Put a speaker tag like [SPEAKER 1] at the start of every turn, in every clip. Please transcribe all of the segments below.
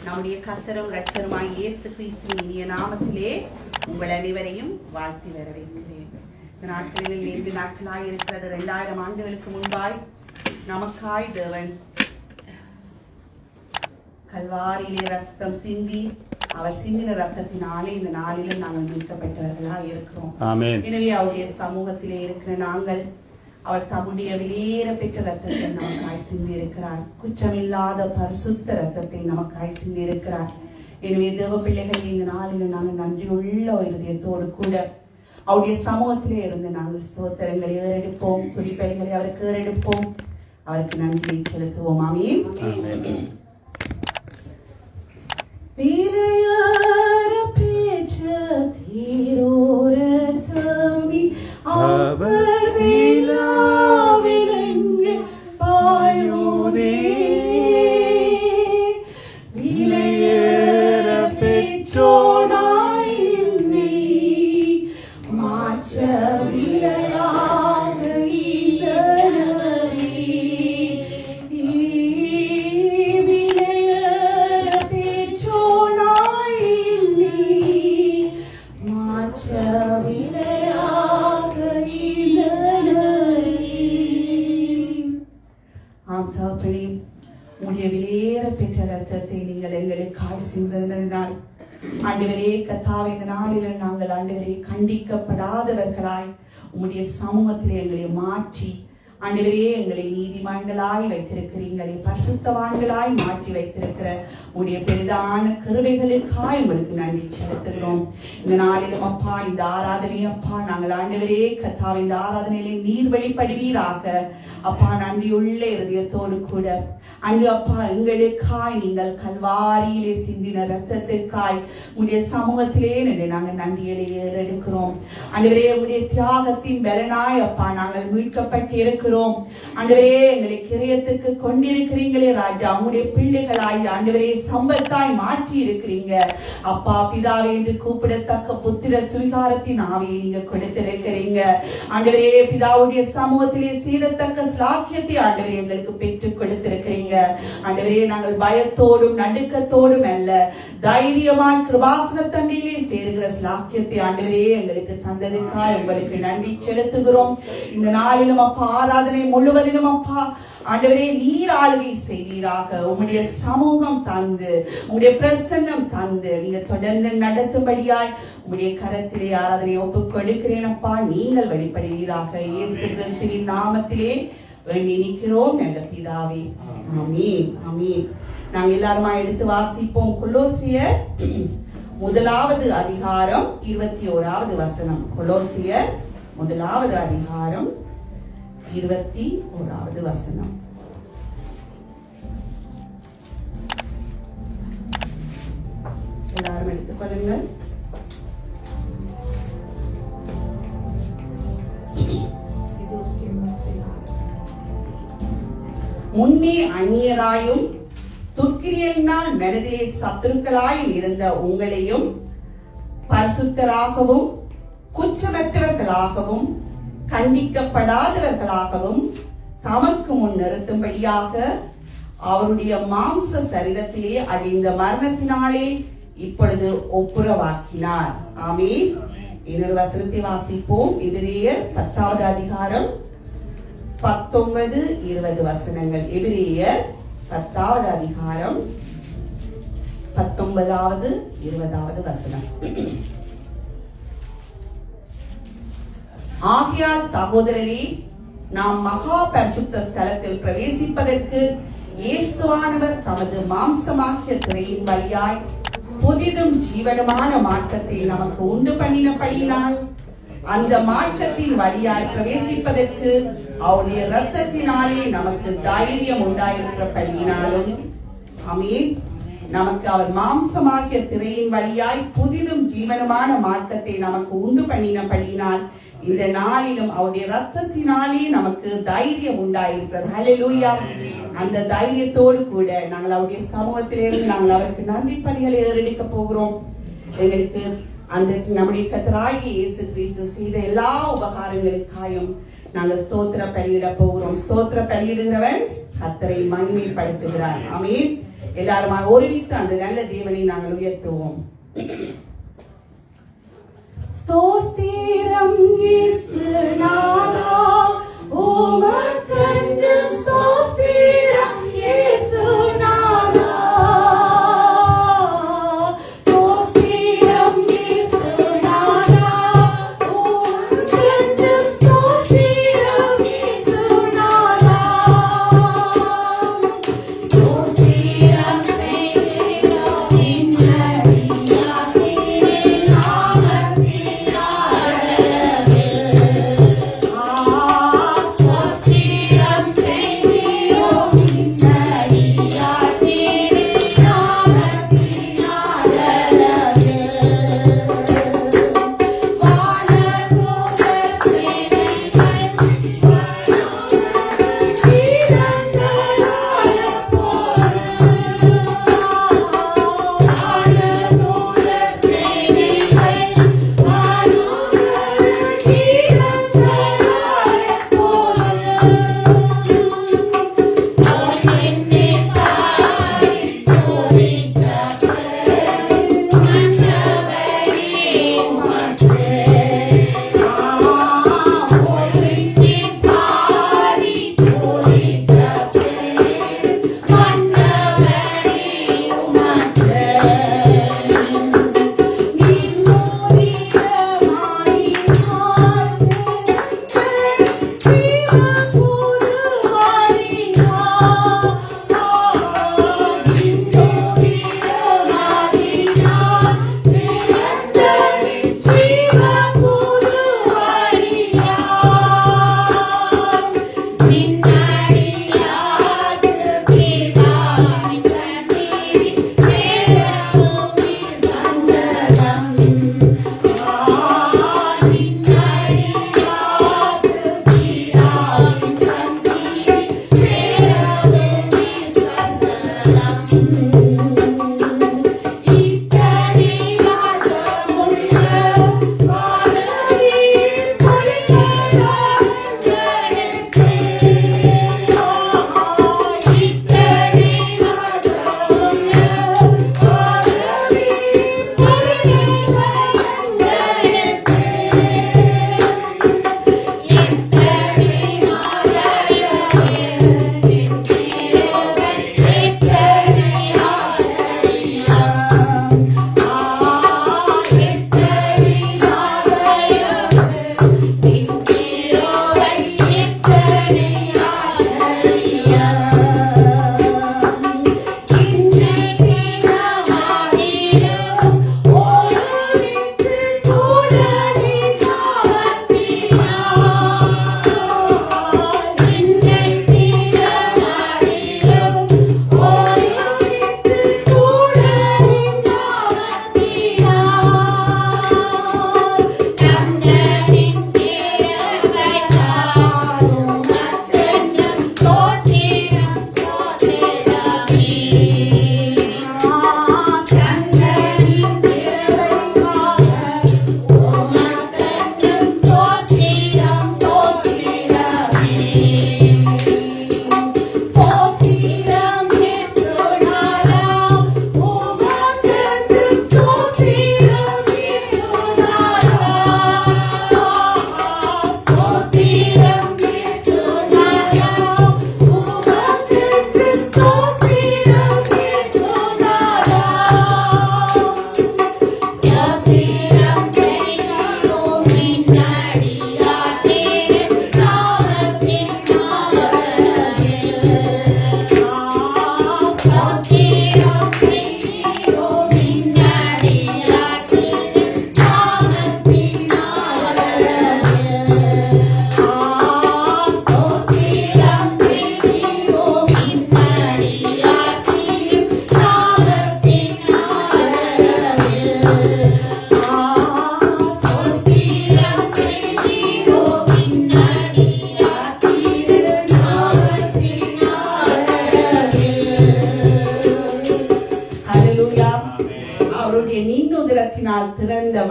[SPEAKER 1] நம்முடைய கர்த்தரும் இரட்சகருமாய் இயேசு கிறிஸ்துவின் இனிய நாமத்திலே உங்கள் அனைவரையும் வாழ்த்தி வரவேற்கிறேன். இந்த நாட்களில் 2 நாட்களாய் இருக்கிறது. 2000 ஆண்டுகளுக்கு முன்பாய் நமக்காய் தேவன் கல்வாரியிலே ரத்தம் சிந்தி அவர் சிந்தின ரத்தத்தினாலே இந்த நாளிலும் நாங்கள் மீட்கப்பட்டவர்களாய் இருக்கிறோம். எனவே அவருடைய சமூகத்திலே இருக்கிற நாங்கள் அவர் தம்முடைய வெளியேற பெற்ற ரத்தத்தை நமக்காய் சிந்தி இருக்கிறார். குற்றமில்லாத பரிசுத்த ரத்தத்தை நமக்காய் சிந்தி இருக்கிறார். எனவே தேவ பிள்ளைகள் இந்த நாளில் நாங்கள் நன்றியுள்ள இருதயத்தோடு கூட அவருடைய சமூகத்திலே இருந்து நாங்கள் ஸ்தோத்திரங்களை ஏறெடுப்போம், துதிப்பலிகளை அவருக்கு ஏறெடுப்போம், அவருக்கு நன்றியை செலுத்துவோம். ஆமென். அவர் விழாவிலென்று பாயுதே, விலையேற பெற்றோனாய் என்னை மாற்ற விலையாக இதனை, விலையேற பெற்றோனாய் என்னை மாற்ற வெளியேற பெற்ற ரத்தத்தை நீங்கள் எங்களுக்காய் சிந்தனால் ஆண்டவரே கர்த்தாவே, இந்த நாளில் நாங்கள் ஆண்டவரே கண்டிக்கப்படாதவர்களாய் உம்முடைய சமூகத்தில் எங்களை மாற்றி ஆண்டவரே எங்களை நீதிமான்களாய் வைத்திருக்கிறீங்களே, பரிசுத்தவான்களாய் மாற்றி வைத்திருக்கிற உடைய பெரிதான கிருபைகளுக்காய் உங்களுக்கு நன்றி செலுத்துகிறோம். இந்த நாளிலும் அப்பா இந்த ஆராதனை அப்பா நாங்கள் ஆண்டவரே கர்த்தாவே இந்த ஆராதனையிலே நீர் வெளிப்படுவீராக அப்பா. நன்றியுள்ள இருதயத்தோடு கூட அன்று அப்பா எங்களுக்காய் நீங்கள் கல்வாரியிலே சிந்தின ரத்தத்திற்காய் உடைய சமூகத்திலே நின்று நாங்கள் நன்றிகளை ஏறெடுக்கிறோம். ஆண்டவரே உடைய தியாகத்தின் பலனாய் அப்பா நாங்கள் மீட்கப்பட்டு இருக்கிறோம். ஆண்டவரே எங்களை கிரயத்துக்கு கொண்டிருக்கிறீங்களே ராஜா, உங்களுடைய பிள்ளைகளாய் ஆண்டவரே சம்பத்தாய் மாற்றி இருக்கிறீங்க அப்பா. பிதாவே என்று கூப்பிடத்தக்க புத்திர சுவிகாரத்தின் ஆவியை நீங்க கொடுத்திருக்கிறீங்க ஆண்டவரே. பிதாவுடைய சமூகத்திலே சீரத்தக்க ஸ்லாக்கியத்தை ஆண்டவரே எங்களுக்கு பெற்றுக் கொடுத்திருக்கிறீங்க ஆண்டவரே. நாங்கள் பயத்தோடும் நடுக்கத்தோடும் அல்ல, தைரியமாய் கிருபாசன தண்டிலே சேருகிற ஸ்லாக்கியத்தை ஆண்டவரே எங்களுக்கு தந்ததுக்காய் உங்களுக்கு நன்றி செலுத்துகிறோம். இந்த நாளிலும் அப்பா ஆராதனை முழுவதிலும் அப்பா ஆண்டவரே நீர் ஆளுகை செய்வீராக. உம்முடைய சமூகம் தந்து உம்முடைய பிரசன்னம் தந்து நீங்க தொடர்ந்து நடத்தும்படியாய் உம்முடைய கரத்திலே ஆராதனை ஒப்புக் கொடுக்கிறேன் அப்பா. நீங்கள் வெளிப்படுவீராக. இயேசு கிறிஸ்துவின் நாமத்திலே வேண்டி நிற்கிறோம் நல்ல பிதாவே. ஆமென், ஆமென். நாங்கள் எல்லாருமா எடுத்து வாசிப்போம். கொலோசியர் 1வது அதிகாரம் 21வது வசனம். கொலோசியர் 1வது அதிகாரம் 21வது வசனம். எல்லாரும் எடுத்துக் கொள்ளுங்கள். முன்னே அந்நியராயும் துர்க்கிரியலினால் மனதிலே சத்துருக்களாயும் இருந்த உங்களையும் பரிசுத்தராகவும் குற்றமற்றவர்களாகவும் கண்டிக்கப்படாதவர்களாகவும் தமக்கு முன் நிறுத்தும்படியாக அவருடைய மாம்ச சரீரத்திலே அடைந்த மரணத்தினாலே இப்பொழுது ஒப்புரவாக்கினார். ஆமென். இன்னொரு வசனத்தை வாசிப்போம். எபிரேயர் 10வது அதிகாரம் 19-20 வசனங்கள். எபிரேயர் 10வது அதிகாரம் 19-20 வசனம். ஆகையால் சகோதரரே, நாம் மகா பரிசுத்த ஸ்தலத்தில் பிரவேசிப்பதற்கு இயேசுவானவர் தமது மாம்சமாகிய திரையின் வழியாய் புதிதும் ஜீவனமான மாற்றத்தை நமக்கு உண்டு பண்ணினபடியினால் அந்த மாற்றத்தின் வழியாய் பிரவேசிப்பதற்கு அவருடைய இரத்தத்தினாலே நமக்கு தைரியம் உண்டாயிருக்கிறபடியினாலும் ஆமென். நமக்கு அவர் மாம்சமாகிய திரையின் வழியாய் புதிதும் ஜீவனமான மாற்றத்தை நமக்கு உண்டு பண்ணினபடியினால் இந்த நாளிலும் அவருடைய ரத்தத்தினாலே நமக்கு தைரியம் உண்டாயிருக்கிறது. ஹல்லேலூயா. அந்த தைரியத்தோடு கூட நாங்கள் அவருடைய சமூகத்திலிருந்து நாங்கள் அவருக்கு நன்றி பலிகளை ஏறெடுக்க போகிறோம். எங்களுக்கு அந்த நம்முடைய கர்த்தராகிய இயேசு கிறிஸ்து செய்த எல்லா உபகாரங்களுக்காயும் நாங்கள் ஸ்தோத்திர பலியிட போகிறோம். ஸ்தோத்திர பலியிடுகிறவன் கர்த்தரை மகிமைப்படுத்துகிறார். ஆமென். எல்லாருமா ஒருமித்து அந்த நல்ல தேவனை நாங்கள் உயர்த்துவோம். ஸ்தோத்திரம் இயேசுநாதா, உமக்கென்று ஸ்தோத்திரம் இயேசுநாதா. ஸ்தோத்திரம் இயேசுநாதா, உமக்கென்று ஸ்தோத்திரம் இயேசுநாதா. ஸ்தோத்திரம் செய்கிறோம் இன்றைய நாமத்தினாலே.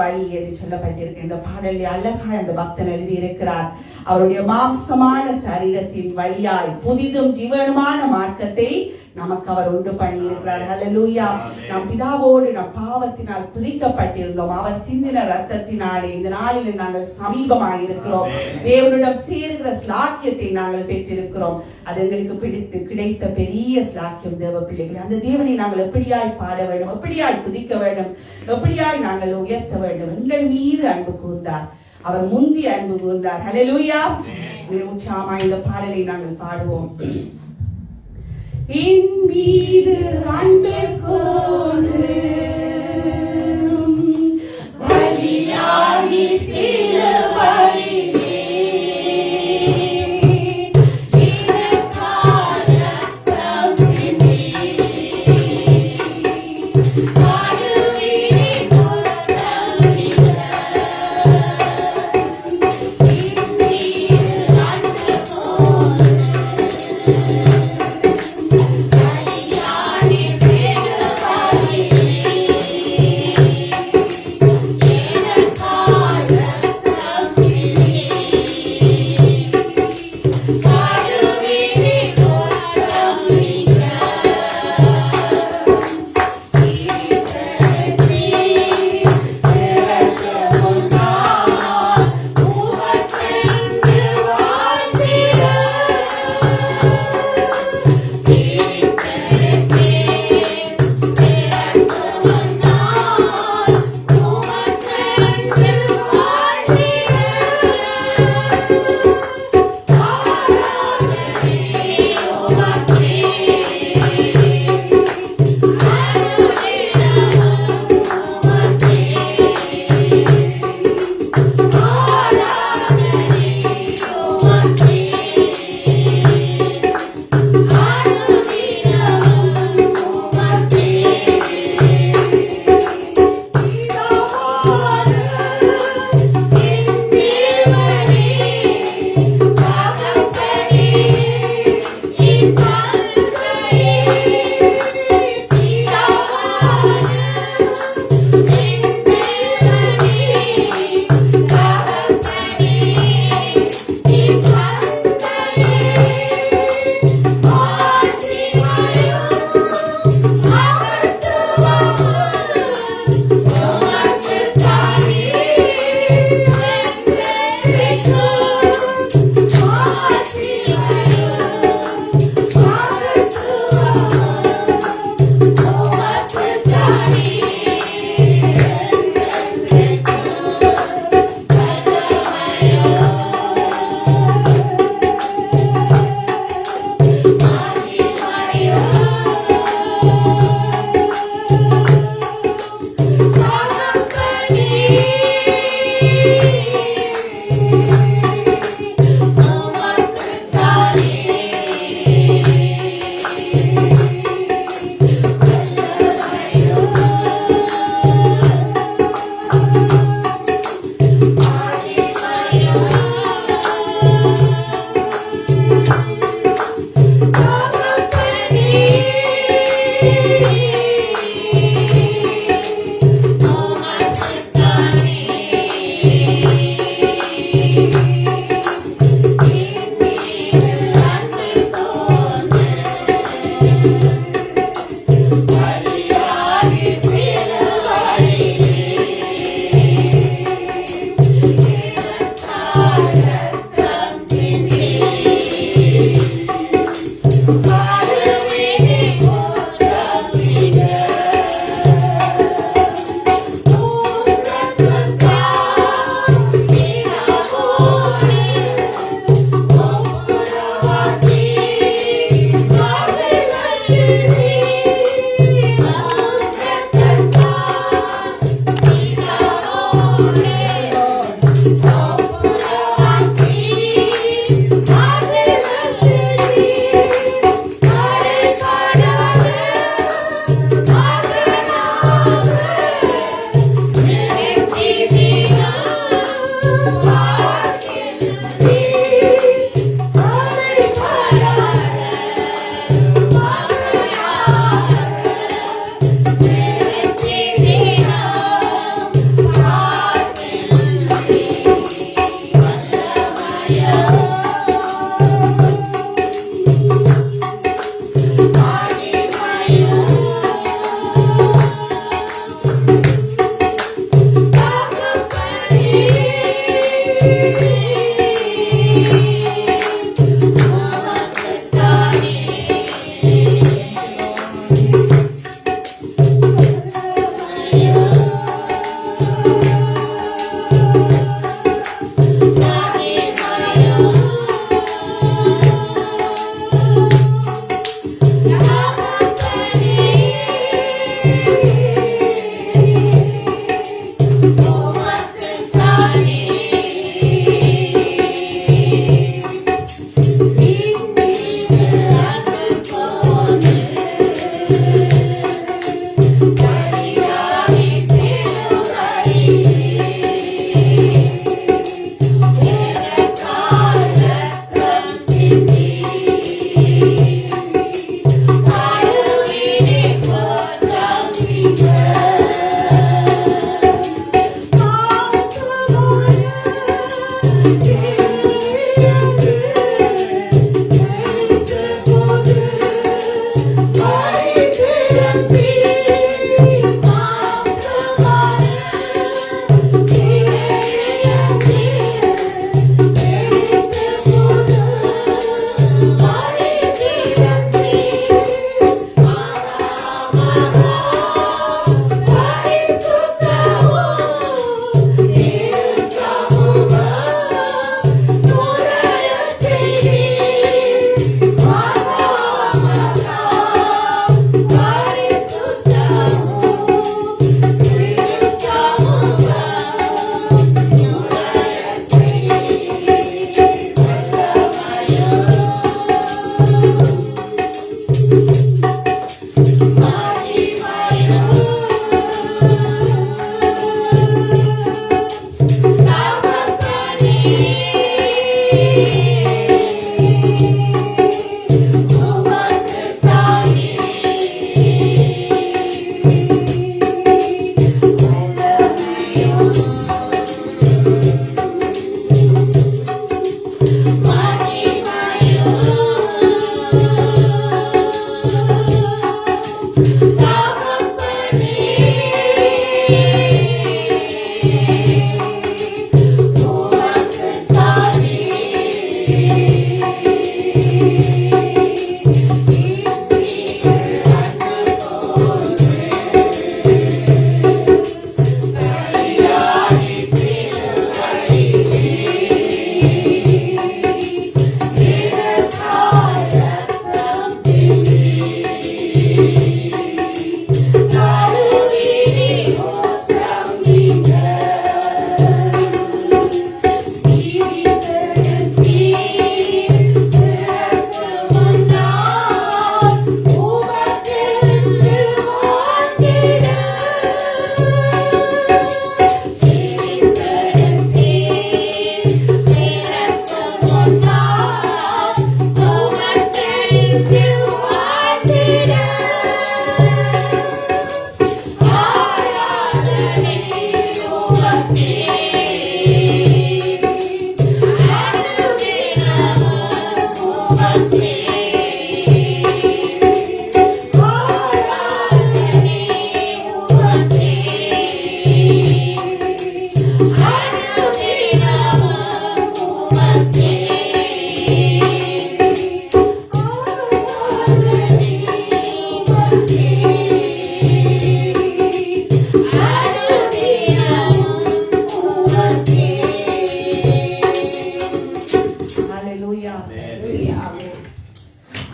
[SPEAKER 1] வழி என்று சொல்லப்பட்டிருக்கு. இந்த பாடலில் அழகாய் அந்த பக்தன் எழுதி இருக்கிறார். அவருடைய மாம்சமான சரீரத்தின் வழியாய் புதிதும் ஜீவனுமான மார்க்கத்தை நமக்கு அவர் உண்டு பண்ணி இருக்கிறார். ஹல்லேலூயா. நம் பிதாவோடு நம் பாவத்தினால் பிரிக்கப்பட்டிருந்தோம். அவர் சிந்தின ரத்தத்தினாலே இந்த நாளில் நாங்கள் சமீபமாக இருக்கிறோம். தேவனிடம் சேருகிற ஸ்லாக்கியத்தை நாங்கள் பெற்றிருக்கிறோம். அது எங்களுக்கு கிடைத்த பெரிய ஸ்லாக்கியம். தேவ பிள்ளைகள், அந்த தேவனை நாங்கள் எப்படியாய் பாட வேண்டும், எப்படியாய் துதிக்க வேண்டும், எப்படியாய் நாங்கள் உயர்த்த வேண்டும். எங்கள் மீது அன்பு கூர்ந்தார். அவர் முந்தி அன்பு கூர்ந்தார். ஹல்லேலூயா. உற்சாகமா இந்த பாடலை நாங்கள் பாடுவோம். என் மீது அன்பு கூர்ந்து பலியாகி சிலுவையிலே எனக்காக ரத்தம் சிந்தி பாடுவேனே புறத்தமிழ. என் மீது அன்பு கூர்ந்து பலியாகி சிலுவையிலே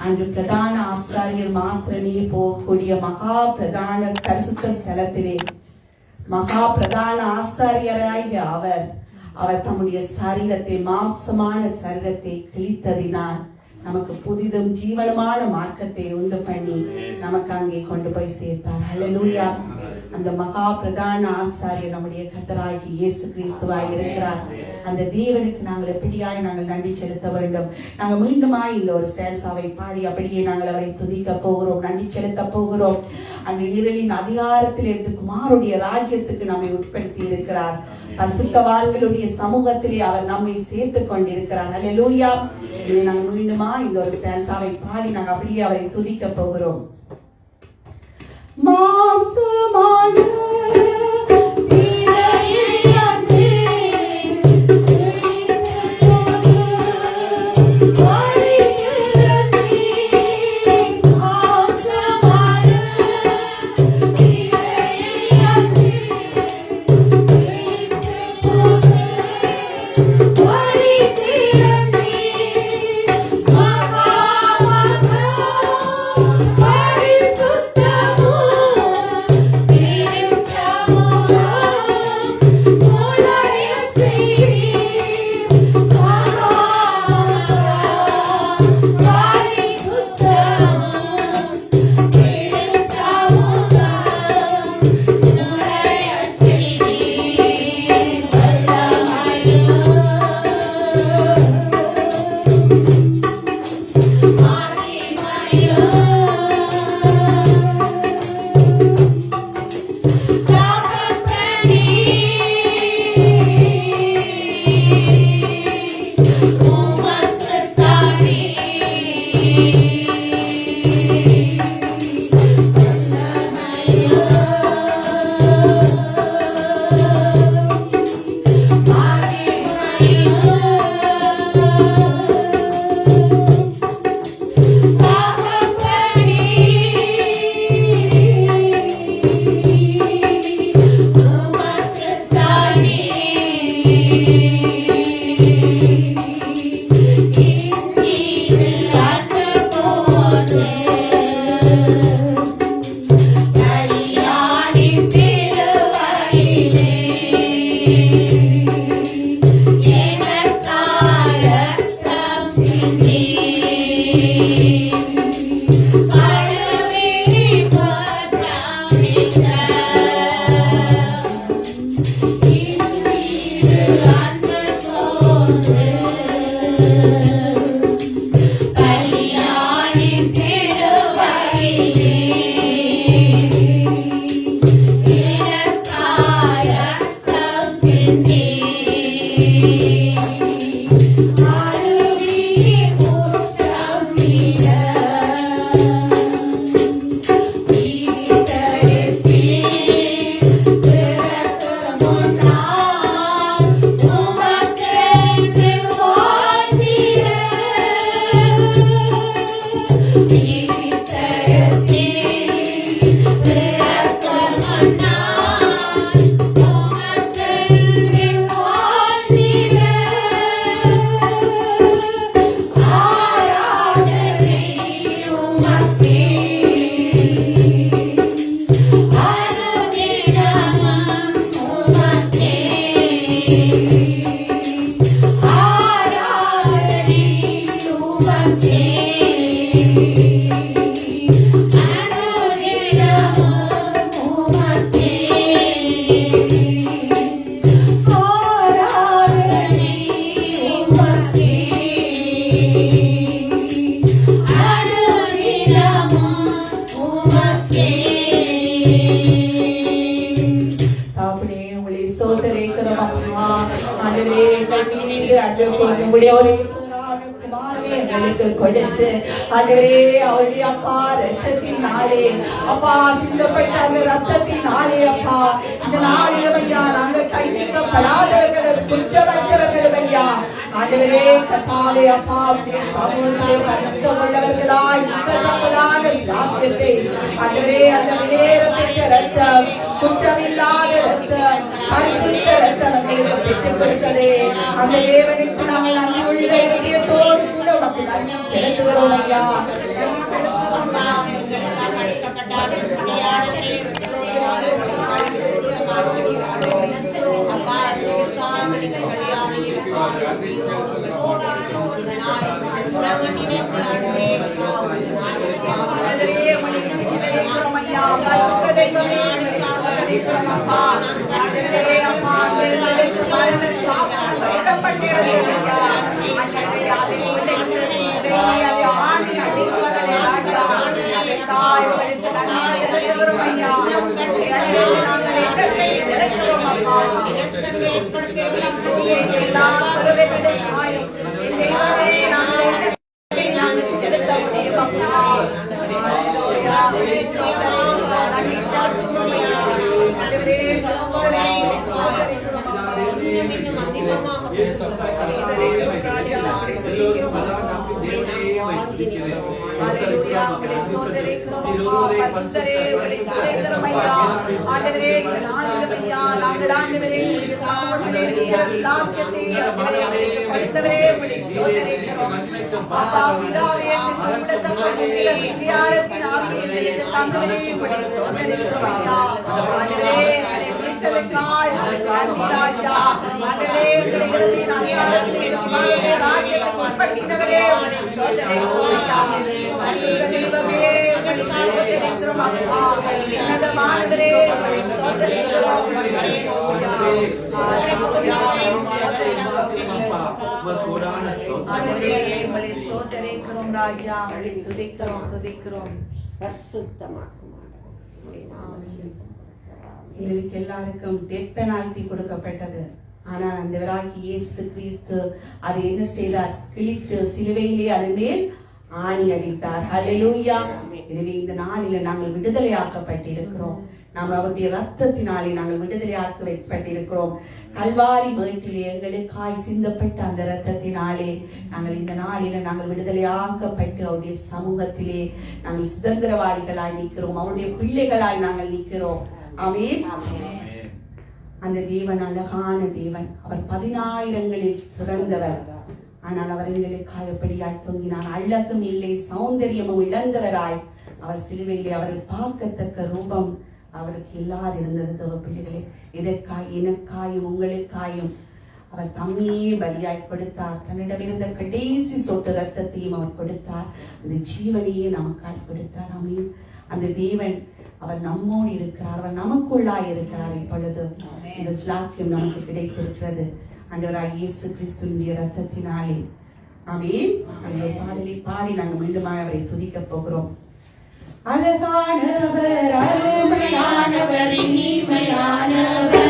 [SPEAKER 1] அன்று பிரதான ஆசாரியர் மாத்திரமே போகக்கூடிய மகா பிரதான பரிசுத்த ஸ்தலத்திலே மகா பிரதான ஆசாரியராகிய அவர் தம்முடைய சரீரத்தை மாம்சமான சரீரத்தை கிழித்ததினால் நமக்கு புதிதும் ஜீவனமான மார்க்கத்தை உண்டு பண்ணி நமக்கு அங்கே கொண்டு போய் சேர்த்தார். ஹல்லேலூயா. அந்த மகா பிரதான ஆசாரியர் நம்முடைய கர்த்தராகிய இயேசு கிறிஸ்துவாய் இருக்கிறார். அந்த தேவனுக்கு நாங்கள் எப்படியாய் நாங்கள் நன்றி செலுத்த வேண்டும். நாங்கள் மீண்டுமாய் இந்த ஒரு ஸ்டான்ஸாவை பாடி அப்படியே நாங்கள் அவரை துதிக்க போகிறோம், நன்றி செலுத்த போகிறோம். அந்த இருளின் அதிகாரத்தில் இருந்து குமாருடைய ராஜ்யத்துக்கு நம்மை உட்படுத்தி இருக்கிறார். பரிசுத்தவான்களுடைய சமூகத்திலே அவர் நம்மை சேர்த்துக் கொண்டிருக்கிறார். அல்லேலூயா. இதை நாங்கள் மீண்டுமா இந்த ஒரு ஸ்டான்ஸாவை பாடி நாங்கள் அப்படியே அவரை துதிக்க போகிறோம். மாம்சமான
[SPEAKER 2] கொடுத்து ஆண்டவரே அவருடைய அப்பா ரத்தத்தினாலே அப்பா சிந்தப்பட்ட அந்த ரத்தத்தினாலே அப்பா இந்த நாளில் ஐயா நாங்கள் கண்டிக்கப்படாதவர்கள் குற்றமற்றவர்கள் ஐயா ஆண்டவரே கத்தாலே அப்பா சமூகத்திலே பரிசுத்தம் உள்ளவர்களாய் சாத்தியத்தை ஆண்டவரே அந்த விலையேறப்பட்ட ரத்தம் குற்றமில்லாத ரத்தம் பரிசுத்த ரத்தம் எங்களுக்கு பெற்றுக் கொடுத்ததே அந்த தேவனுக்கு நாங்கள் நன்றியுள்ள இதயத்தோடு கூட உனக்கு நன்றி செலுத்துகிறோம் ஐயா. அப்பா ஆண்டவரே அப்பா எங்களுக்கு மரண சாபம் எழுதப்பட்டிருக்கிறதா ஆண்டவரே அதை அதை ஆணி அடிப்பவர்களே ராஜா அதை தாய்களுக்கு நாங்கள் செலுத்துகிறோம் ஐயா நாங்கள் எண்ணத்தை செலுத்துகிறோம் அப்பா எல்லா பறவைகளை காயும் தெய்வமே நாங்கள் செலுத்த முடியும் அப்பா எங்களுக்கு எல்லாருக்கும் டெத் பெனால்டி கொடுக்கப்பட்டது. ஆனால் அந்தவராகி இயேசு கிறிஸ்து அதை என்ன செய்தார்? கிழித்து சிலுவையிலே அதன் மேல் ஆணி அடித்தார். ஹல்லேலூயா. எனவே இந்த நாளில நாங்கள் விடுதலையாக்கப்பட்டிருக்கிறோம். நாம் அவருடைய ரத்தத்தினாலே நாங்கள் விடுதலையாக்கப்பட்டிருக்கிறோம். கல்வாரி மேட்டிலே எங்களுக்காய் சிந்தப்பட்ட அந்த ரத்தத்தினாலே நாங்கள் இந்த நாளில நாங்கள் விடுதலையாக்கப்பட்டு அவருடைய சமூகத்திலே நாங்கள் சுதந்திரவாதிகளாய் நிற்கிறோம். அவருடைய பிள்ளைகளாய் நாங்கள் நிற்கிறோம். ஆமென். அந்த தேவன் அழகான தேவன். அவர் 10,000களில் சிறந்தவர். ஆனால் அவர் எங்களுக்காய் எப்படியாய் தொங்கினார். அழகும் இல்லை, சௌந்தரியமும் இழந்தவராய் அவர் சிலுவையிலே அவர் பார்க்கத்தக்க ரூபம் அவருக்கு இல்லாதிருந்தது. தேவ பிள்ளைகளே, இதற்காய் எனக்காயும் உங்களுக்காயும் அவர் தம்மையே பலியாய் கொடுத்தார். தன்னிடமிருந்த கடைசி சொட்டு ரத்தத்தையும் அவர் கொடுத்தார். அந்த ஜீவனையே நமக்காய் கொடுத்தார். ஆமென். அந்த தேவன் அவர் நம்மோடு இருக்கிறார். அவர் நமக்குள்ளாய் இருக்கிறார். இப்பொழுது இந்த ஸ்லாக்கியம் நமக்கு கிடைத்திருக்கிறது ஆண்டவராகிய இயேசு கிறிஸ்துவினுடைய ரத்தத்தினாலே. ஆமென். அந்த பாடலை பாடி நாங்கள் மீண்டுமாய் அவரை துதிக்க போகிறோம். அழகானவர், அருமையானவர், இனிமையானவர்,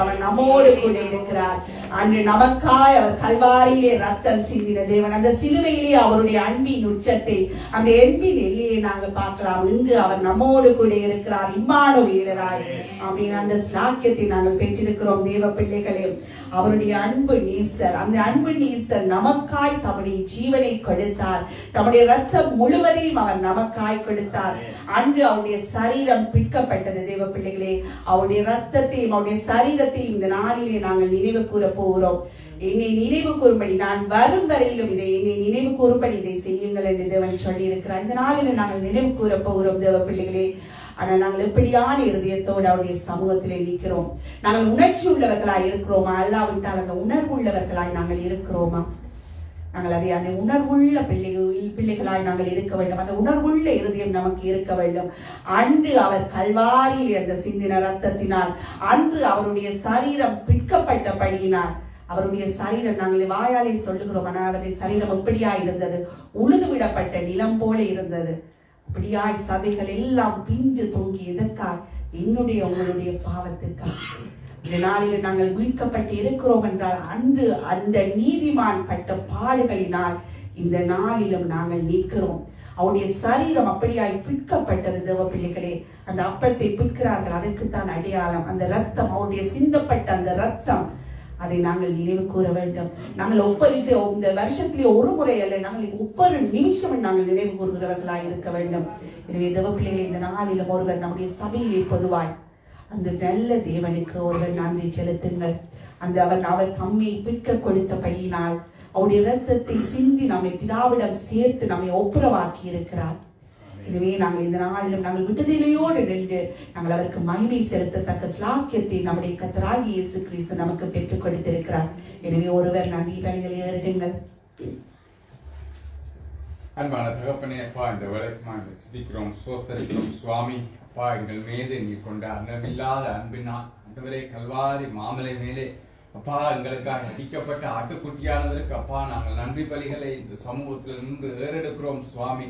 [SPEAKER 1] அவர் நம்மோடு கூட இருக்கிறார். அன்று நமக்காய் அவர் கல்வாரியிலே ரத்தம் சிந்தின தேவன். அந்த சிலுவையிலே அவருடைய அன்பின் உச்சத்தை, அந்த அன்பின் எல்லையை நாங்கள் பார்க்கலாம். இன்று அவர் நம்மோடு கூட இருக்கிறார். இம்மானுவேலராய் அப்படின்னு அந்த ஸ்லாக்கியத்தை நாங்கள் பெற்றிருக்கிறோம் தேவ பிள்ளைகளே. அவருடைய அன்பு நேசர், அந்த அன்பு நேசர் நமக்காய் தம்முடைய ஜீவனை கொடுத்தார். தம்முடைய ரத்தம் முழுவதையும் அவர் நமக்காய் கொடுத்தார். அன்று அவருடைய சரீரம் பிற்கப்பட்டது தேவ பிள்ளைகளே. அவருடைய ரத்தத்தையும் அவருடைய சரீரத்தையும் இந்த நாளிலே நாங்கள் நினைவு கூற போகிறோம். என்னை நினைவு கூறும்படி, நான் வரும் வரையிலும் இதை என்னை நினைவு கூறும்படி இதை செய்யுங்கள் என்று தேவன் சொல்லி இருக்கிறார். இந்த நாளில நாங்கள் நினைவு கூற போகிறோம் தேவ பிள்ளைகளே. ஆனா நாங்கள் எப்படியான இருதயத்தோடு அவருடைய சமூகத்திலே நிற்கிறோம்? நாங்கள் உணர்ச்சி உள்ளவர்களாய் இருக்கிறோமா? அல்லாவிட்டால் அந்த உணர்வு உள்ளவர்களாய் நாங்கள் இருக்கிறோமா? நாங்கள் அதை அந்த உணர்வுள்ள பிள்ளைகளாய் நாங்கள் இருக்க வேண்டும். அந்த உணர்வுள்ள இருதயம் நமக்கு இருக்க வேண்டும். அன்று அவர் கல்வாரியில் அந்த சிந்தின ரத்தத்தினால், அன்று அவருடைய சரீரம் பிற்கப்பட்டபடியினால், அவருடைய சரீரம் நாங்கள் வாயாலே சொல்லுகிறோம், ஆனால் அவருடைய சரீரம் எப்படியா இருந்தது? உழுது விடப்பட்ட நிலம் போல இருந்தது. அப்படியாய் சதைகள் எல்லாம் பிஞ்சு தொங்கி எதற்காய்? என்னுடைய உங்களுடைய பாவத்துக்காக. இந்த நாளில் நாங்கள் மீட்கப்பட்டு இருக்கிறோம் என்றால் அன்று அந்த நீதிமான் பட்ட பாடுகளினால் இந்த நாளிலும் நாங்கள் நிற்கிறோம். அவருடைய சரீரம் அப்படியாய் பிற்கப்பட்டது தேவ பிள்ளைகளே. அந்த அப்பத்தை பிற்கிறார்கள், அதற்குத்தான் அடையாளம். அந்த ரத்தம், அவருடைய சிந்தப்பட்ட அந்த ரத்தம், அதை நாங்கள் நினைவு கூற வேண்டும். நாங்கள் ஒவ்வொரு இந்த வருஷத்திலே ஒரு முறை அல்ல, நாங்கள் ஒவ்வொரு நிமிஷமும் நாங்கள் நினைவு கூறுகிறவர்களாய் இருக்க வேண்டும். எனவே தேவ பிள்ளைகளை இந்த நாளிலும் ஒருவர் நம்முடைய சபையிலே பொதுவாய் அந்த நல்ல தேவனுக்கு ஒருவர் நன்றி செலுத்துங்கள். அந்த அவர் தம்மை பிற்க கொடுத்தபடியினால், அவருடைய இரத்தத்தை சிந்தி நம்மை பிதாவிடம் சேர்த்து நம்மை ஒப்புரவாக்கி இருக்கிறார். எனவே நாங்கள் இந்த நாளிலும் நாங்கள் விடுதலையோடு நின்று நாங்கள் அவருக்கு மகிமை செலுத்தத்தக்க ஸ்லாக்கியத்தை நம்முடைய கர்த்தராகிய இயேசு கிறிஸ்து நமக்கு பெற்றுக் கொடுத்திருக்கிறார். எனவே ஒருவர் நன்றி பலிகளை ஏறிடுங்கள்.
[SPEAKER 3] அன்பான தகப்பனே, அப்பா, இந்த வேலைக்குமான் துதிக்கிறோம், சோஸ்தரிக்கிறோம் சுவாமி. அப்பா, எங்கள் மீது நீ கொண்ட அன்னமில்லாத அன்பினால் ஆண்டவரே, கல்வாரி மாமலை மேலே அப்பா எங்களுக்காக அடிக்கப்பட்ட ஆட்டுக்குட்டியானதற்கு அப்பா நாங்கள் நன்றி பலிகளை இந்த சமூகத்தில் நின்று ஏறெடுக்கிறோம் சுவாமி.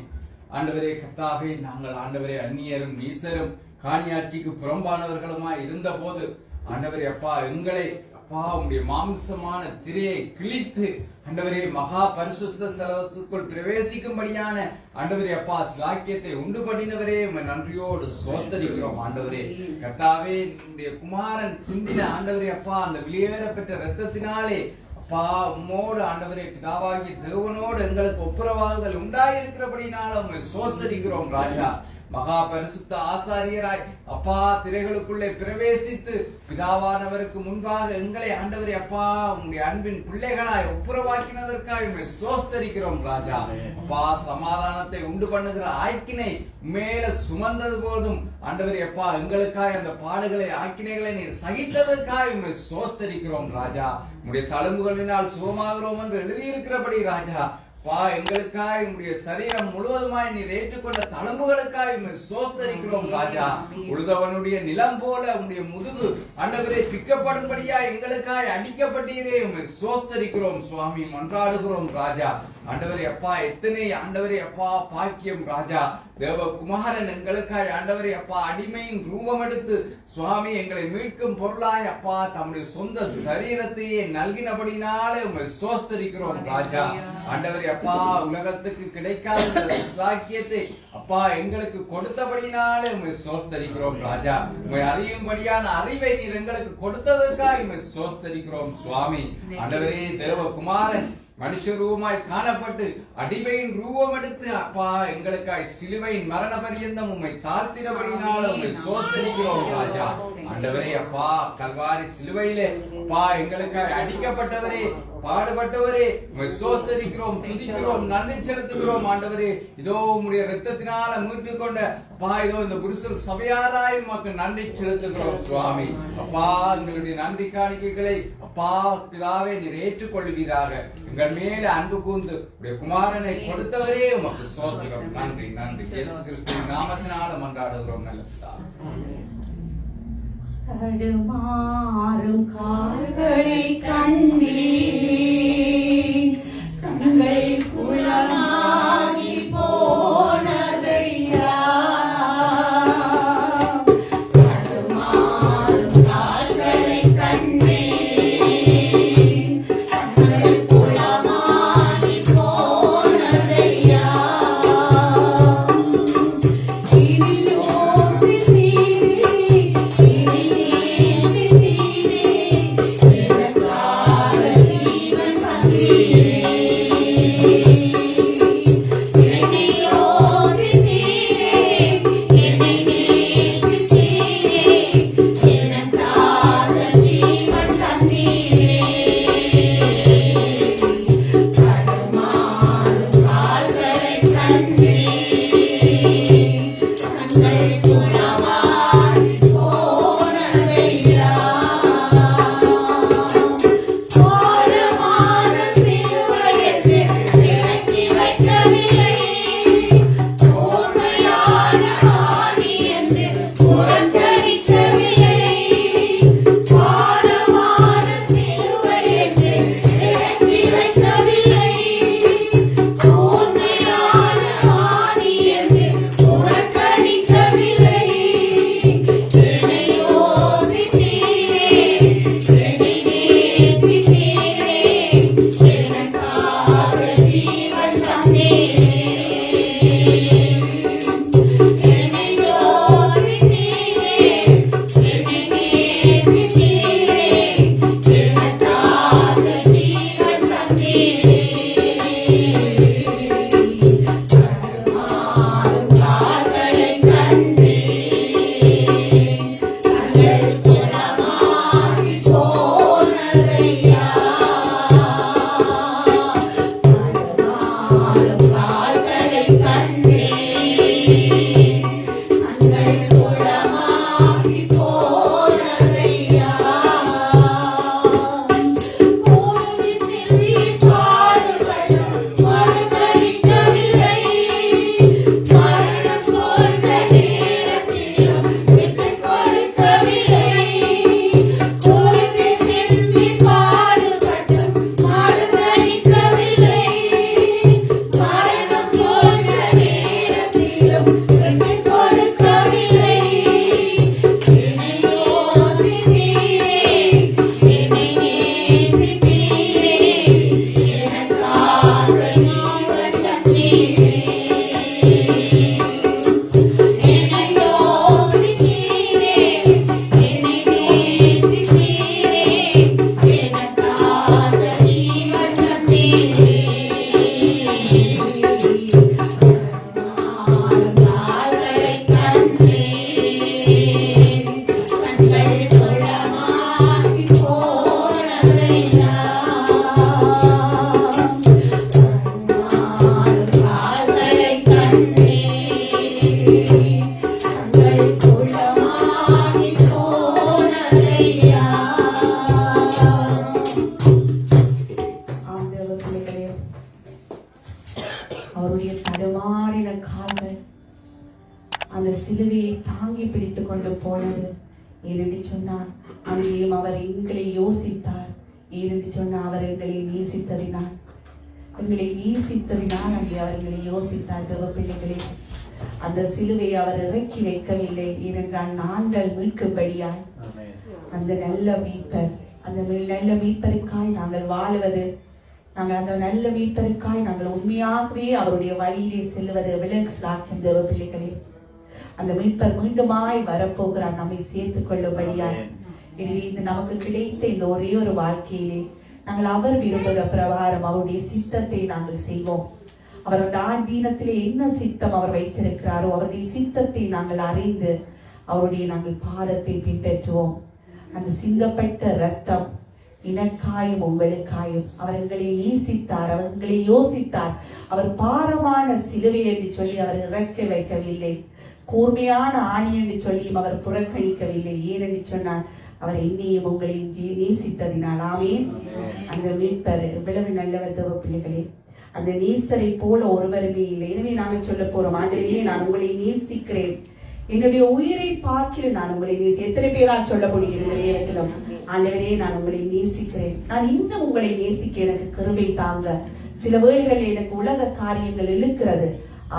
[SPEAKER 3] ஆண்டவரே கர்த்தாவே, நாங்கள் ஆண்டவரே அந்நியரும் நீசரும் காணியாட்சிக்கு புறம்பானவர்களுமாய் இருந்த போது ஆண்டவரே அப்பா எங்களை அப்பா உங்களுடைய மாம்சமான திரையை கிழித்து ஆண்டவரே மகா பரிசுத்த ஸ்தலத்துக்குள் பிரவேசிக்கும்படியான ஆண்டவரே அப்பா ஸ்லாக்கியத்தை உண்டு பண்ணினவரே நன்றியோடு சோஸ்தரிக்கிறோம். ஆண்டவரே கர்த்தாவே, உங்களுடைய குமாரன் சிந்தின ஆண்டவரே அப்பா அந்த வெளியேறப்பெற்ற இரத்தத்தினாலே அப்பா உம்மோடு ஆண்டவரே பிதாவாகிய தேவனோடு எங்களுக்கு ஒப்புரவாகுதல் உண்டாயிருக்கிறபடினால உங்களை சோஸ்தரிக்கிறோம் ராஜா. மகா பரிசுத்த ஆசாரியராய் அப்பா திரைகளுக்குள்ளே பிரவேசித்து பிதாவானவருக்கு முன்பாக எங்களை ஆண்டவரே அப்பா உங்களுடைய அன்பின் பிள்ளைகளாய் ஒப்புரவாக்கினதற்காக உண்மை சோஸ்தரிக்கிறோம் ராஜா. அப்பா சமாதானத்தை உண்டு பண்ணுகிற ஆக்கினை மேல சுமந்தது போதும் ஆண்டவரே அப்பா எங்களுக்காய் அந்த பாடுகளை ஆக்கினைகளை நீ சகித்ததற்காக உண்மை சோஸ்தரிக்கிறோம் ராஜா. உங்களுடைய தழும்புகளினால் சுகமாகிறோம் என்று எழுதியிருக்கிறபடி ராஜா பா எங்களுக்காய் உங்களுடைய சரீரம் முழுவதுமாய் நீர் ஏற்றுக்கொண்ட தழும்புகளுக்காய் உம்மை சோஸ்தரிக்கிறோம் ராஜா. உழுதவனுடைய நிலம் போல உங்களுடைய முதுகு ஆண்டவரே பிக்கப்படும்படியா எங்களுக்காய் அடிக்கப்பட்டீரே உம்மை சோஸ்தரிக்கிறோம் சுவாமி, மன்றாடுகிறோம் ராஜா. ஆண்டவரே அப்பா எத்தனை ஆண்டவரே அப்பா பாக்கியம் ராஜா. தேவகுமாரன் எங்களுக்காய் ஆண்டவரே அப்பா அடிமையின் ரூபம் எடுத்து சுவாமி எங்களை மீட்கும் பொருளாய் அப்பா தம்முடைய சொந்த சரீரத்தையே நல்கினபடினாலே உம்மை சோஸ்தரிக்கிறோம் ராஜா. ஆண்டவரே அப்பா உலகத்துக்கு கிடைக்காத இந்த சாக்கியத்தை அப்பா எங்களுக்கு கொடுத்தபடினாலே உம்மை ஸ்தோத்திரிக்கிறோம் ராஜா. உம்மை அறியும்படியான அறிவை நீர் எங்களுக்கு கொடுத்ததற்காக உம்மை ஸ்தோத்திரிக்கிறோம் சுவாமி. ஆண்டவரே, தேவகுமாரன் மனுஷ ரூபமாய் காணப்பட்டு அடிமையின் ரூபம் எடுத்து அப்பா எங்களுக்காய் சிலுவையின் மரண பரியந்தம் உம்மை தாழ்த்தினபடினால உம்மை ஸ்தோத்திரிக்கிறோம் ராஜா. ஆண்டவரே, அப்பா கல்வாரி சிலுவையிலே அப்பா எங்களுக்காய் அடிக்கப்பட்டவரே, பாடுபட்டவரே, உம்மை ஸ்தோத்திரிக்கிறோம், துதிக்கிறோம், நன்றி செலுத்துகிறோம். ஆண்டவரே, இதோ உம்முடைய இரத்தத்தினால மீட்டு கொண்ட அப்பா இதோ இந்த புருஷர் சபையாராய் உமக்கு நன்றி செலுத்துகிறோம் சுவாமி. அப்பா எங்களுடைய நன்றி காணிக்கைகளை அப்பா பிதாவே நீர் ஏற்றுக்கொள்வீராக. எங்கள் மேல அன்பு கூர்ந்து உடைய குமாரனை கொடுத்தவரே உமக்கு ஸ்தோத்திரம். நன்றி நன்றி. இயேசு கிறிஸ்துவின் நாமத்தினால மன்றாடுகிறோம் நல்ல பிதாவே.
[SPEAKER 1] தடுமாறும் கால்களை கண்டீர், கண்கள் குளமாகி போனதையா. தடுமாறும் கால்களை கண்டீர், கண்கள் குளமாகி போனதையா. இனி
[SPEAKER 2] போனது. ஏனென்று சொன்னார் அங்கேயும் அவர் எங்களை யோசித்தார். ஏனென்று சொன்னார் அவர் எங்களை நேசித்ததினால் அங்கே அவர் எங்களை யோசித்தார். தேவ பிள்ளைகளே, அந்த சிலுவையை அவர் இறக்கி வைக்கவில்லை. ஏனென்றால் நாங்கள் மீட்கும்படியாய் அந்த நல்ல மீட்பருக்காய் நாங்கள் வாழுவது
[SPEAKER 1] நாங்கள் அந்த நல்ல மீட்பருக்காய் நாங்கள் உண்மையாகவே அவருடைய வழியிலே செல்வது விளக்கு தேவ பிள்ளைகளே. அந்த மீட்பர் மீண்டுமாய் வரப்போகிறார் நம்மை சேர்த்துக் கொள்ளும்படியாய். எனவே இந்த நமக்கு கிடைத்த இந்த ஒரே ஒரு வாழ்க்கையிலே நாங்கள் அவர் விரும்புகிற பிரகாரம் அவருடைய சித்தத்தை நாங்கள் செய்வோம். அவருடைய ஆதீனத்திலே என்ன சித்தம் அவர் வைத்திருக்கிறாரோ அவருடைய சித்தத்தை நாங்கள் அறிந்து அவருடைய நாங்கள் பாதத்தை பின்பற்றுவோம். அந்த சிந்தப்பட்ட ரத்தம் எனக்காயும் உங்களுக்காயும் அவர் எங்களை நேசித்தார், அவர் எங்களை யோசித்தார். அவர் பாரமான சிலுவை என்று சொல்லி அவர் இறக்க வைக்கவில்லை, கூர்மையான ஆணி என்று சொல்லியும் அவர் புறக்கணிக்கவில்லை. ஏனென்று சொன்னால் அவர் என்னையும் உங்களையும் நேசித்ததினால். ஆமென். அந்த மீட்பர் எவ்வளவு நல்லவர் தேவ பிள்ளைகளே. அந்த நேசரை போல ஒருவருமே இல்லை. எனவே நாங்கள் சொல்ல போறோம், ஆண்டவரே நான் உங்களை நேசிக்கிறேன், என்னுடைய உயிரை பார்க்கிற நான் உங்களை எத்தனை பேரால் சொல்ல முடியும் நேரத்திலும், ஆண்டவரே நான் உங்களை நேசிக்கிறேன், நான் இன்னும் உங்களை நேசிக்க எனக்கு கிருபை தாங்க. சில வேளைகளில் எனக்கு உலக காரியங்கள் இழுக்கிறது,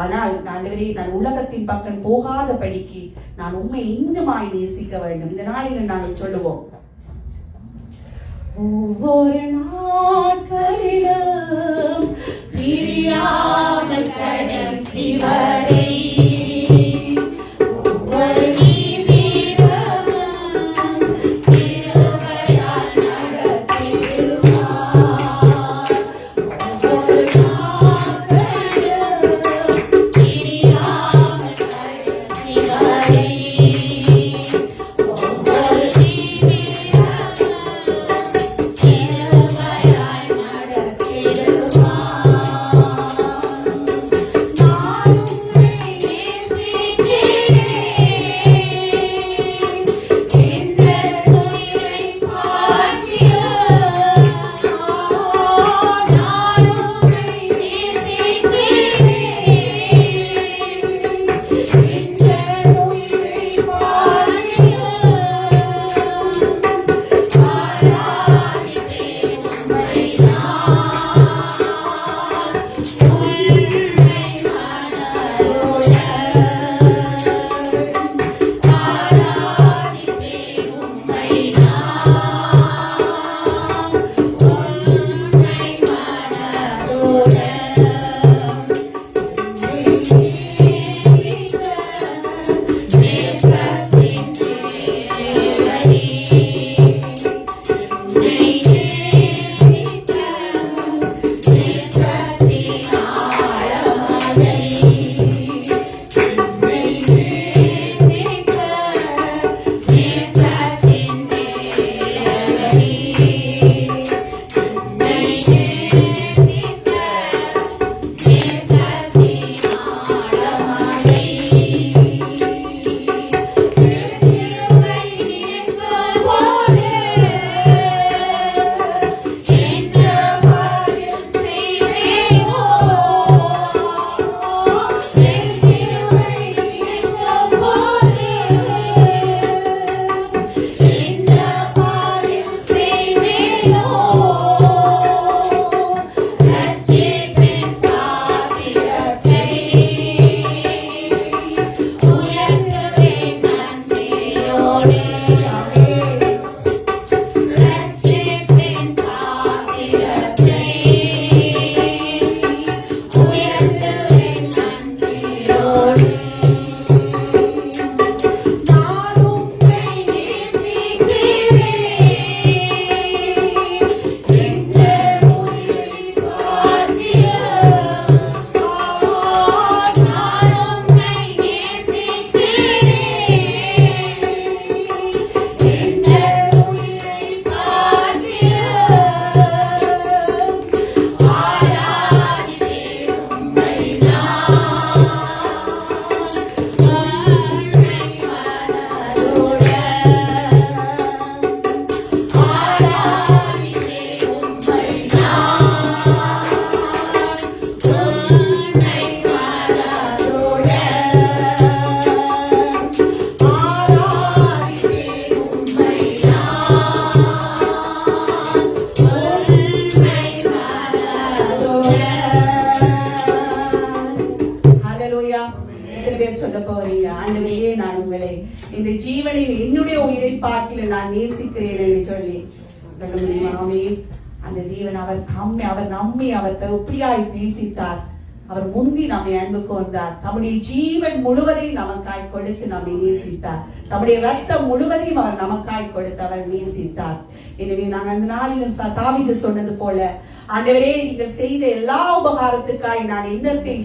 [SPEAKER 1] ஆனால் ஆண்டவரே நான் உலகத்தின் பக்கம் போகாத படிக்கு நான் உண்மை இன்னுமாய் நேசிக்க வேண்டும். இந்த நாளில் நாங்கள் சொல்லுவோம், ஒவ்வொரு நாட்களிலும் பிரியாமல் கடைசி வரை சொல்ல போறீங்க, ஆண்டவரே நான் உங்களை இந்த ஜீவனில் என்னுடைய உயிரை பார்க்கல நான் நேசிக்கிறேன் என்று சொல்லி சொல்ல முடியுமா? ஆமென். அந்த தேவன் அவர் நம்மை எப்படியாய் நேசித்தார். அவர் முந்தி நம்மை அன்புக்கு வந்தார். தம்முடைய ஜீவன் முழுவதையும் நமக்காய் கொடுத்து நம்மை நேசித்தார். தம்முடைய ரத்தம் முழுவதையும் அவர் நமக்காய் கொடுத்து அவர் நேசித்தார். எனவே நாங்கள் அந்த நாளிலும் தாவீது சொன்னது போல, ஆண்டவரே, நீங்கள் செய்த எல்லா உபகாரத்துக்காய் நான் இன்னத்தை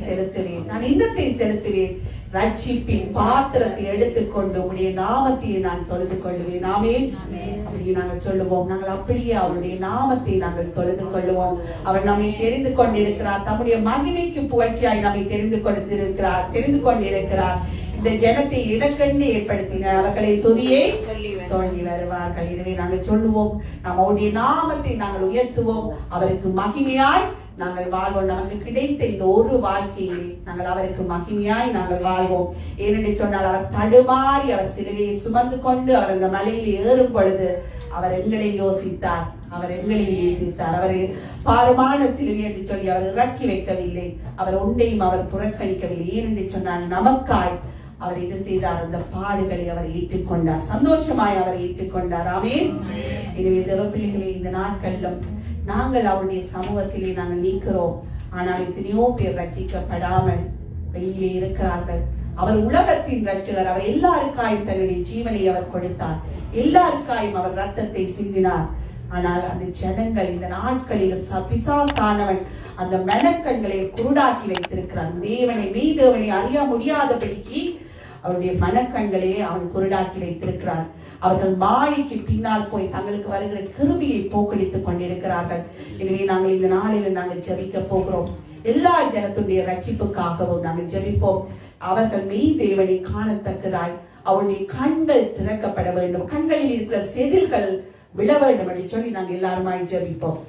[SPEAKER 1] செலுத்துவேன். ரட்சிப்பின் பாத்திரத்தை எடுத்துக்கொண்டு உங்களுடைய நாமத்தை நான் தொழுது கொள்வேன். ஆமென். அப்படி நாங்கள் சொல்லுவோம். நாங்கள் அப்படியே அவருடைய நாமத்தை நாங்கள் தொழுது கொள்வோம். அவர் நம்மை தெரிந்து கொண்டிருக்கிறார். தம்முடைய மகிமைக்கு புகழ்ச்சியாய் நம்மை தெரிந்து கொண்டிருக்கிறார். இந்த ஜனத்தை இடக்கண்டு ஏற்படுத்தினார். அவர்களை துதியை சொல்லி வருவார்கள். எனவே நாங்கள் சொல்லுவோம், நம்முடைய நாமத்தை நாங்கள் உயர்த்துவோம். அவருக்கு மகிமையாய் நாங்கள் வாழ்வோம். நமக்கு கிடைத்த இந்த ஒரு வாழ்க்கையை நாங்கள் அவருக்கு மகிமையாய் நாங்கள் வாழ்வோம். ஏனென்று சொன்னால், அவர் தடுமாறி அவர் சிலுவையை சுமந்து கொண்டு அவர் அந்த மலையில் ஏறும் பொழுது அவர் எங்களை யோசித்தார், அவர் எங்களை நேசித்தார். அவர் பாரமான சிலுவை என்று சொல்லி அவர் இறக்கி வைக்கவில்லை. அவர் ஒன்றையும் அவர் புறக்கணிக்கவில்லை. ஏனென்று சொன்னால், நமக்காய் அவர் என்ன செய்தார்? அந்த பாடுகளை அவர் ஏற்றுக்கொண்டார். சந்தோஷமாய் அவர் ஏற்றுக்கொண்டார். ஆமென். எனவே தேவப்பிள்ளைகளே, இந்த நாட்களிலும் நாங்கள் அவருடைய சமூகத்திலே நாங்கள் நீக்கிறோம். ஆனால் எத்தனையோ பேர் ரட்சிக்கப்படாமல் வெளியிலே இருக்கிறார்கள். அவர் உலகத்தின் ரட்சகர். அவர் எல்லாருக்காயும் தன்னுடைய ஜீவனை அவர் கொடுத்தார். எல்லாருக்காயும் அவர் ரத்தத்தை சிந்தினார். ஆனால் அந்த ஜனங்கள் இந்த நாட்களிலும் பிசாசானவன் அந்த மனக்கண்களை குருடாக்கி வைத்திருக்கிறான். மெய்தேவனை அறிய முடியாதபடிக்கு அவருடைய மனக்கண்களையே அவன் குருடாக்கி வைத்திருக்கிறான். அவர்கள் மாயைக்கு பின்னால் போய் தங்களுக்கு வருகிற கிருபையை போக்கடித்துக் கொண்டிருக்கிறார்கள். எனவே நாங்கள் இந்த நாளில் நாங்கள் ஜெபிக்க போகிறோம். எல்லா ஜனத்துடைய ரட்சிப்புக்காகவும் நாங்கள் ஜெபிப்போம். அவர்கள் மெய் தேவனை காணத்தக்கதாய் அவருடைய கண்கள் திறக்கப்பட வேண்டும். கண்களில் இருக்கிற செதில்கள் விழ வேண்டும் என்று சொல்லி நாங்கள் எல்லாருமாய் ஜெபிப்போம்.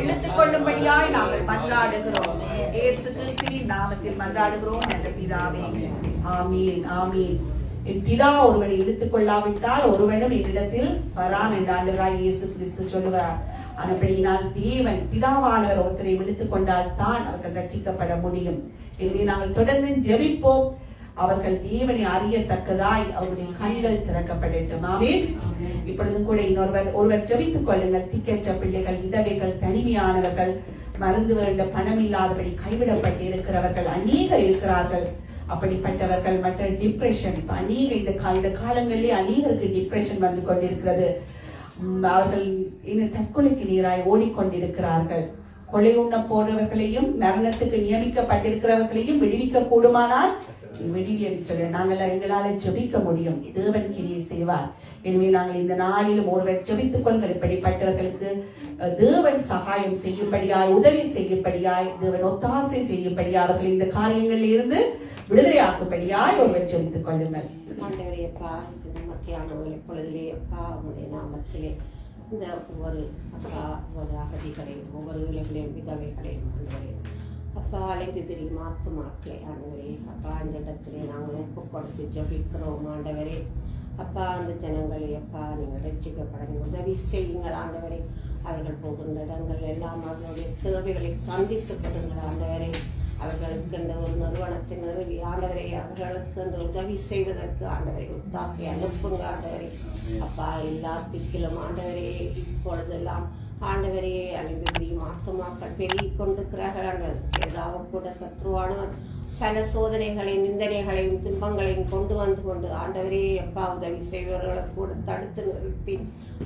[SPEAKER 1] இழுத்துக் கொள்ளும்படியாய் நாங்கள் மன்றாடுகிறோம். இயேசு கிறிஸ்துவின் நாமத்தில் மன்றாடுகிறோம் என்ற பிதாவே. ஆமீன், ஆமீன். என் பிதா ஒருவனை இழுத்துக் கொள்ளாவிட்டால் ஒருவனும் என்னிடத்தில் வரான் என்று ஆண்டவராய் இயேசு கிறிஸ்து சொல்லுவார். அப்படினால் தேவன் பிதாவானவர் ஒருத்தரை இழுத்துக் கொண்டால் தான் அவர்கள் ரட்சிக்கப்பட முடியும். எனவே நாங்கள் தொடர்ந்து ஜெபிப்போம். அவர்கள் தேவனை அறியத்தக்கதாய் அவருடைய கண்கள் திறக்கப்படட்டும். ஆமென். இப்பொழுதும் கூட ஒருவர் ஜெபித்துக் கொள்ளுங்கள். திக்கற்ற பிள்ளைகள், விதவைகள், தனிமையானவர்கள், மருந்து வேண்ட பணம் இல்லாதபடி கைவிடப்பட்டு இருக்கிறவர்கள் அநேகர் இருக்கிறார்கள். அப்படிப்பட்டவர்கள் மற்ற டிப்ரெஷன், இப்ப அநேக இந்த காலங்களிலே அநேகருக்கு டிப்ரெஷன் வந்து கொண்டிருக்கிறது. அவர்கள் இன்னும் தற்கொலைக்கு நீராய் ஓடிக்கொண்டிருக்கிறார்கள். கொலை உண்ண போறவர்களையும் மரணத்துக்கு நியமிக்கப்பட்டிருக்கிறவர்களையும் விடுவிக்க கூடுமானால் விடுவி என்று சொல்ல நாங்கள் எங்களால ஜெபிக்க முடியும். தேவன் கிரியை செய்வார். எனவே நாங்கள் இந்த நாளிலும் ஒருவர் ஜெபித்துக் கொள்கிற இப்படிப்பட்டவர்களுக்கு தேவன் சகாயம் செய்யும்படியாய், உதவி செய்யும்படியாய், தேவன் ஒத்தாசை செய்யும்படியாய், அவர்கள் இந்த காரியங்களில் இருந்து விடுதலையாக்கும்படியாய் ஒருவர் ஜெபித்துக் கொள்ளுங்கள்.
[SPEAKER 4] இந்த ஒவ்வொரு அகதிகளையும் ஒவ்வொரு இளைஞர்களையும் விதவைகளையும் அப்பா அழைத்து தெரியும் ஆத்துமாக்களை ஆண்டவரே. அப்பா இந்த இடத்திலே நாங்கள் ஒப்பு கொடுத்து ஜபிக்கிறோம் ஆண்டவரே. அப்பா அந்த ஜனங்களை அப்பா நீங்கள் ரட்சிக்கப்பட நீங்கள் உதவி செய்யுங்கள் ஆண்டவரை. அவர்கள் போகின்ற இடங்கள் எல்லாம் அவர்களுடைய தேவைகளை சந்தித்து கொடுங்கள் ஆண்டவரை. அவர்களுக்கு என்ற ஒரு நிறுவனத்தை நிறுவி ஆண்டவரை அவர்களுக்கு என்ற உதவி செய்வதற்கு ஆண்டவரை ஒத்தாசை அனுப்புங்க ஆண்டவரை. அப்பா எல்லா திக்கிலும் ஆண்டவரே இப்பொழுதெல்லாம் ஆண்டவரே அழிவு ஆத்துமாக்கள் பெருகி கொண்டிருக்கிறார்கள் ஆண்டவர். ஏதாவது கூட சத்ருவானவர் பல சோதனைகளையும் நிந்தனைகளையும் துன்பங்களையும் கொண்டு வந்து ஆண்டவரே அப்பா உதவி செய்வர்களை கூட தடுத்து நிறுத்தி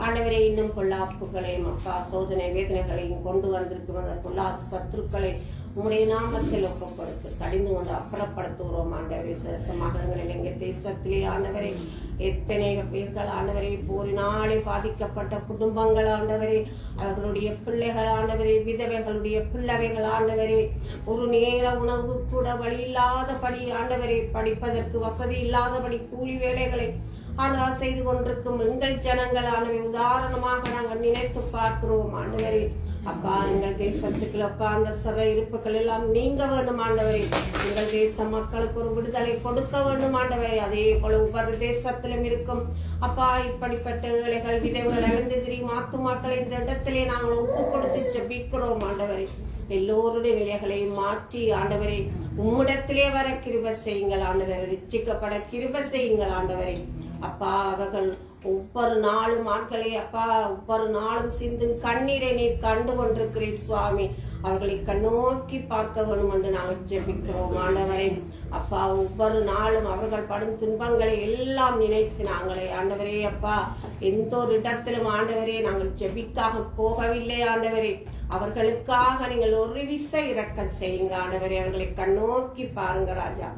[SPEAKER 4] ஆண்டவரே இன்னும் பொல்லாப்புகளையும் அப்பா சோதனை வேதனைகளையும் கொண்டு வந்திருக்கும் அந்த பொல்லாத சத்துருக்களை உம்முடைய நாமத்தில் ஒப்பப்படுத்து கடிந்து கொண்டு அப்புறப்படுத்துகிறோம் ஆண்டவரே. சேஷமாக எங்கள் எங்க தேசத்திலே ஆண்டவரை எத்தனை பேர்கள் ஆண்டவரை போரினாலே பாதிக்கப்பட்ட குடும்பங்கள் ஆண்டவரே, அவர்களுடைய பிள்ளைகள் ஆண்டவரே, விதவைகளுடைய பிள்ளைகள் ஆண்டவரே, ஒரு நேர உணவு கூட வழி இல்லாதபடி ஆண்டவரை படிப்பதற்கு வசதி இல்லாதபடி கூலி வேலைகளை ஆண்டவர் செய்து கொண்டிருக்கும் எங்கள் ஜனங்கள் ஆண்டவரை உதாரணமாக நாங்கள் நினைத்து பார்க்கிறோம் ஆண்டவரே. அப்பா எங்கள் தேசத்துக்கு அப்பா அந்த சிறை இருப்புகள் எல்லாம் நீங்க வேண்டும் ஆண்டவரே. எங்கள் தேச மக்களுக்கு ஒரு விடுதலை கொடுக்க வேண்டும் ஆண்டவரே. அதே போல ஒவ்வொரு தேசத்திலும் இருக்கும் அப்பா இப்படிப்பட்ட ஏழைகள் விதவைகள் அழிந்து திரியும் ஆத்துமாக்களை இந்த இடத்திலே நாங்கள் ஒப்பு கொடுத்து ஜெபிக்கிறோம் ஆண்டவரே. எல்லோருடைய நிலைகளையும் மாற்றி ஆண்டவரே உம்மிடத்திலே வர கிருபை செய்யுங்கள் ஆண்டவரை. ரட்சிக்கப்பட கிருபை செய்யுங்கள் ஆண்டவரை. அப்பா அவர்கள் ஒவ்வொரு நாளும் ஆட்களை அப்பா ஒவ்வொரு நாளும் சிந்தும் கண்ணீரை நீர் கண்டு கொண்டிருக்கிறீர் சுவாமி. அவர்களை கண்ணோக்கி பார்க்க வேண்டும் என்று நாங்கள் ஜெபிக்கிறோம் ஆண்டவரை. அப்பா ஒவ்வொரு நாளும் அவர்கள் படும் துன்பங்களை எல்லாம் நினைத்து நாங்களே ஆண்டவரே அப்பா எந்த ஒரு இடத்திலும் ஆண்டவரே நாங்கள் ஜெபிக்காக போகவில்லை ஆண்டவரே. அவர்களுக்காக நீங்கள் ஒரு விசை இரக்கம் செய்யுங்க ஆண்டவரே. அவர்களை கண்ணோக்கி பாருங்க ராஜா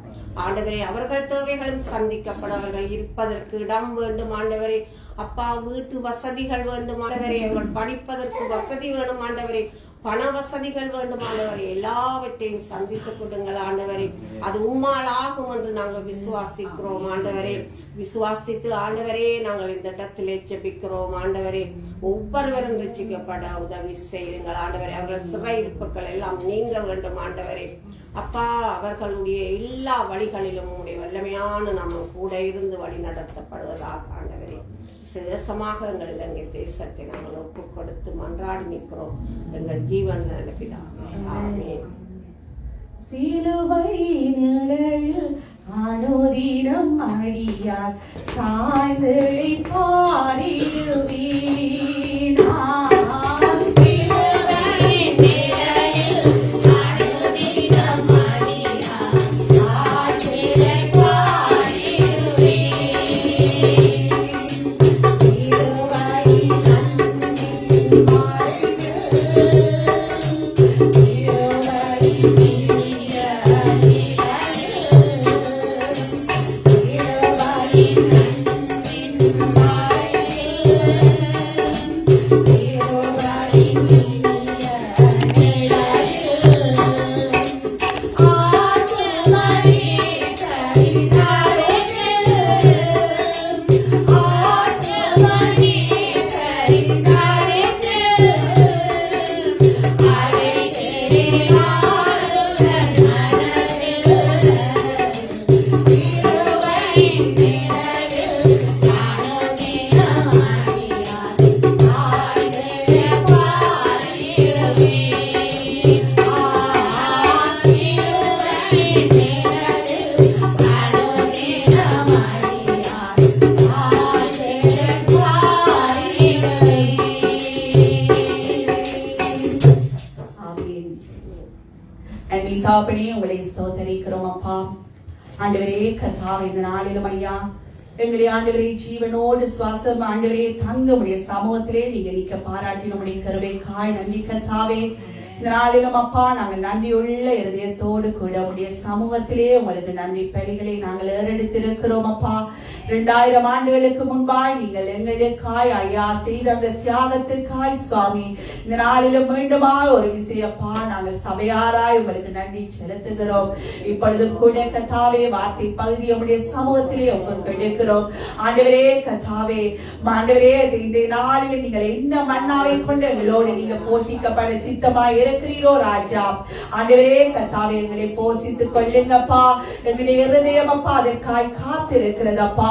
[SPEAKER 4] ஆண்டவரே. அவர்கள் தேவைகளும் சந்திக்கப்பட அவர்கள் இருப்பதற்கு இடம் வேண்டும் ஆண்டவரே. அப்பா வீட்டு வசதிகள் வேண்டும் ஆண்டவரே. அவர்கள் படிப்பதற்கு வசதி வேணும் ஆண்டவரே. பண வசதிகள் வேண்டும் ஆண்டவரே. எல்லாவற்றையும் சந்தித்து கொடுங்கள் ஆண்டவரே. அது உம்மால் ஆகும் என்று நாங்கள் விசுவாசிக்கிறோம் ஆண்டவரே. விசுவாசித்து ஆண்டவரே நாங்கள் இந்த இடத்திலே ஜெபிக்கிறோம் ஆண்டவரே. ஒவ்வொருவரும் ரட்சிக்கப்பட உதவி செய்யுங்கள் ஆண்டவரே. அவர்கள் சிறை இருப்புகள் எல்லாம் நீங்க வேண்டும் ஆண்டவரே. அப்பா அவர்களுடைய எல்லா வழிகளிலும் உடைய வல்லமையான நம்ம கூட இருந்து வழி நடத்தப்படுவதாக ஆண்டவரே. சேஷமாக எங்கள் இலங்கை தேசத்தை நாங்கள் ஒப்பு கொடுத்து மன்றாடி நிற்கிறோம் எங்கள் ஜீவன் நினைப்பினார். ஆமென்.
[SPEAKER 1] சிலுவை நிழலில் அனுதினம் அடியார் சாய்ந்தளி பாரிடுவீர். உங்களை ஸ்தோத்தரிக்கிறோம் அப்பா. ஆண்டவரே கர்த்தாவே இந்த நாளிலும் ஐயா எங்களை ஆண்டவரே ஜீவனோடு சுவாசம் ஆண்டவரே தங்க உடைய சமூகத்திலே நீங்க நிக்க பாராட்டி நம்முடைய கருவைக்காய் நன்றி கர்த்தாவே. இந்த நாளிலும் அப்பா நாங்கள் நன்றியுள்ள இருதயத்தோடு கூட உடைய சமூகத்திலே உங்களுக்கு நன்றி பலிகளை நாங்கள் ஏறெடுத்திருக்கிறோம் அப்பா. 2000 ஆண்டுகளுக்கு முன்பாய் நீங்கள் எங்களுக்காய் ஐயா செய்த அந்த தியாகத்துக்காய் சுவாமி இந்த நாளிலும் மீண்டுமா ஒரு விஷயப்பா நாங்கள் சபையாராய் உங்களுக்கு நன்றி செலுத்துகிறோம். இப்பொழுதும் கூட கர்த்தாவே வார்த்தை பகுதி உடைய சமூகத்திலே உங்களுக்கு எடுக்கிறோம் ஆண்டவரே. கர்த்தாவே ஆண்டவரே இந்த நாளில் நீங்கள் என்ன மன்னாவை கொண்டு எங்களோடு நீங்க போஷிக்கப்பட சித்தமாய் இருக்கிறீரோ ராஜா. ஆண்டவரே கர்த்தாவே எங்களை போஷித்துக் கொள்ளுங்கப்பா. எங்களுடைய இருதயம் அப்பா அதற்காய் காத்திருக்கிறதப்பா.